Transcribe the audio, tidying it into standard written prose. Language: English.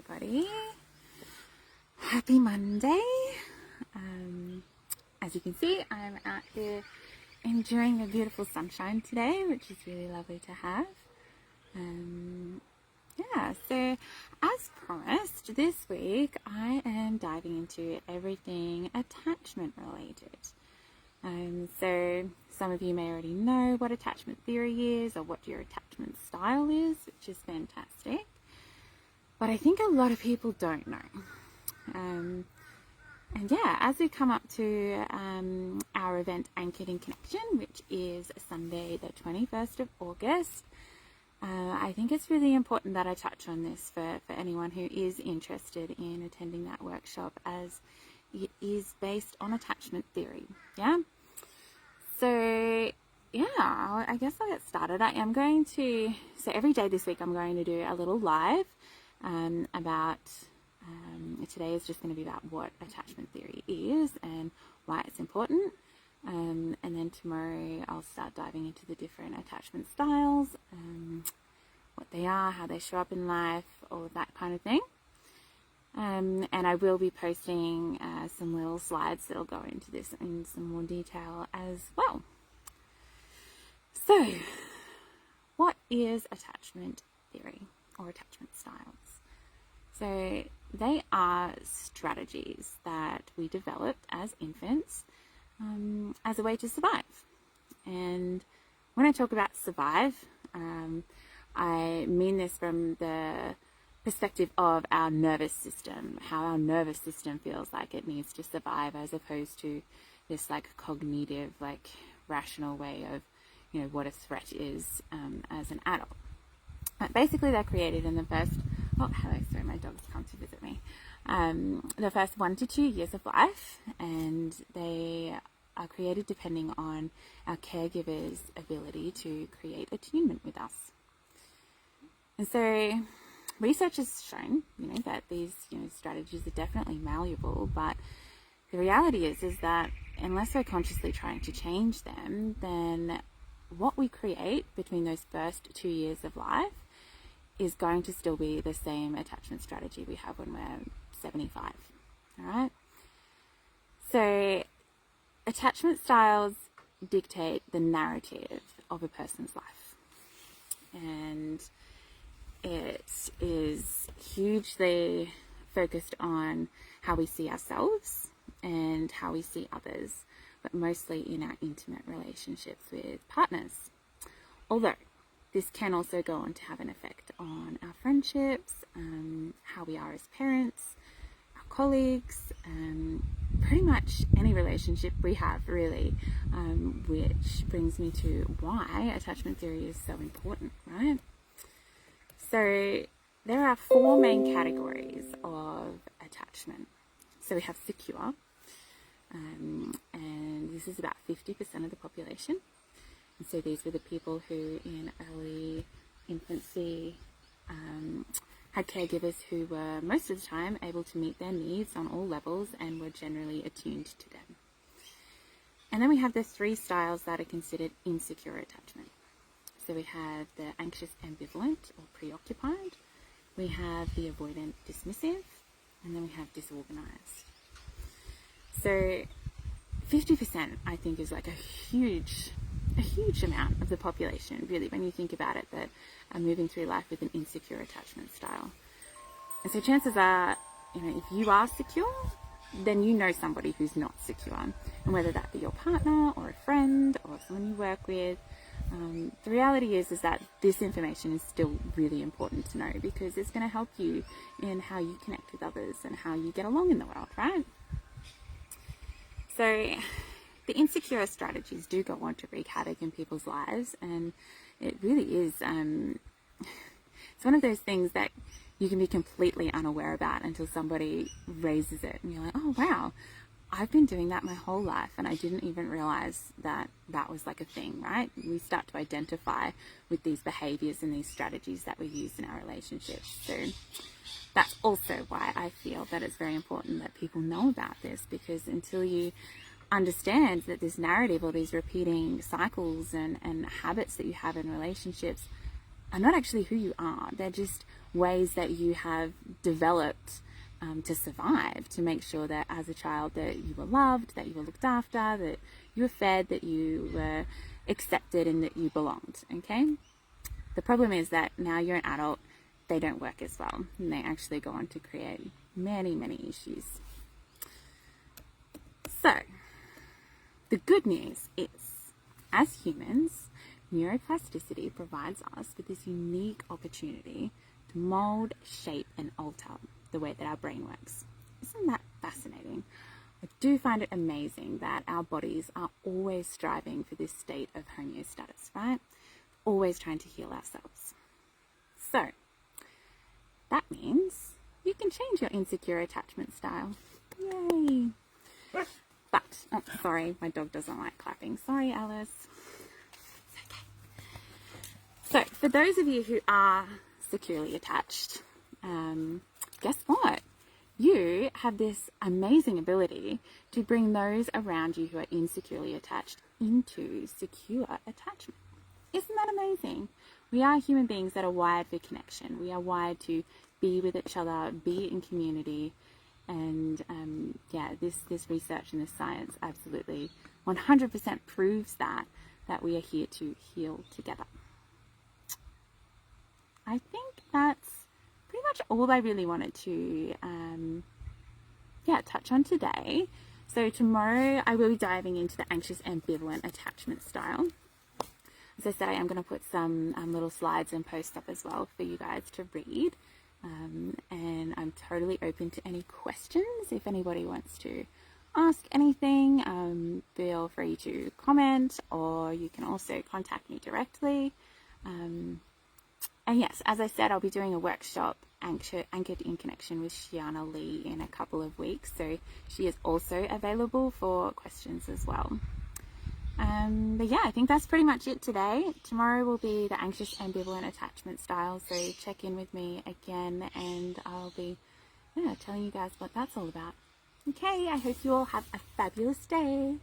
everybody. Happy Monday. As you can see, I'm out here enjoying the beautiful sunshine today, which is really lovely to have. So as promised, this week I am diving into everything attachment related. So some of you may already know what attachment theory is or what your attachment style is, which is fantastic. But I think a lot of people don't know. As we come up to our event Anchored in Connection, which is Sunday the 21st of August, I think it's really important that I touch on this for anyone who is interested in attending that workshop, as it is based on attachment theory. I guess I'll get started. So every day this week I'm going to do a little live about, today is just going to be about what attachment theory is and why it's important. And then tomorrow I'll start diving into the different attachment styles, what they are, how they show up in life, all of that kind of thing. And I will be posting some little slides that'll go into this in some more detail as well. So, what is attachment theory or attachment styles? So, they are strategies that we developed as infants as a way to survive. And when I talk about survive, I mean this from the perspective of our nervous system, how our nervous system feels like it needs to survive, as opposed to this cognitive, rational way of, what a threat is as an adult. But basically, they're created in the first, my dog's come to visit me, the first 1 to 2 years of life, and they are created depending on our caregiver's ability to create attunement with us. And so research has shown, that these, strategies are definitely malleable, but the reality is that unless we're consciously trying to change them, then what we create between those first 2 years of life is going to still be the same attachment strategy we have when we're 75, all right? So attachment styles dictate the narrative of a person's life, and it is hugely focused on how we see ourselves and how we see others, but mostly in our intimate relationships with partners. Although this can also go on to have an effect on our friendships, how we are as parents, our colleagues, pretty much any relationship we have, really, which brings me to why attachment theory is so important, right? So there are 4 main categories of attachment. So we have secure, and this is about 50% of the population. And so these were the people who in early infancy had caregivers who were most of the time able to meet their needs on all levels and were generally attuned to them. And then we have the 3 styles that are considered insecure attachment. So we have the anxious ambivalent or preoccupied, we have the avoidant dismissive, and then we have disorganized. So 50%, I think, is a huge amount of the population, really, when you think about it, that are moving through life with an insecure attachment style. And so chances are, if you are secure, then you know somebody who's not secure, and whether that be your partner or a friend or someone you work with. The reality is that this information is still really important to know, because it's going to help you in how you connect with others and how you get along in the world, right? So the insecure strategies do go on to wreak havoc in people's lives, and it really is, it's one of those things that you can be completely unaware about until somebody raises it, and you're like, oh wow, I've been doing that my whole life and I didn't even realize that that was a thing, right? We start to identify with these behaviors and these strategies that we use in our relationships. So that's also why I feel that it's very important that people know about this, because until you understand that this narrative or these repeating cycles and habits that you have in relationships are not actually who you are. They're just ways that you have developed to survive, to make sure that as a child that you were loved, that you were looked after, that you were fed, that you were accepted, and that you belonged, okay? The problem is that now you're an adult, they don't work as well, and they actually go on to create many, many issues. So, the good news is, as humans, neuroplasticity provides us with this unique opportunity to mold, shape, and alter the way that our brain works. Isn't that fascinating? I do find it amazing that our bodies are always striving for this state of homeostasis, right? Always trying to heal ourselves. So, that means you can change your insecure attachment style. Yay! But, oh, sorry, my dog doesn't like clapping. Sorry, Alice. It's okay. So, for those of you who are securely attached, guess what? You have this amazing ability to bring those around you who are insecurely attached into secure attachment. Isn't that amazing? We are human beings that are wired for connection. We are wired to be with each other, be in community. And this research and this science absolutely 100% proves that we are here to heal together. I think that's pretty much all I really wanted to touch on today. So tomorrow I will be diving into the anxious ambivalent attachment style. As I said, I am going to put some little slides and posts up as well for you guys to read. And I'm totally open to any questions. If anybody wants to ask anything, feel free to comment, or you can also contact me directly. And yes, as I said, I'll be doing a workshop anchored in connection with Shiana Lee in a couple of weeks. So she is also available for questions as well. But yeah, I think that's pretty much it today. Tomorrow will be the anxious ambivalent attachment style. So check in with me again and I'll be telling you guys what that's all about. Okay, I hope you all have a fabulous day.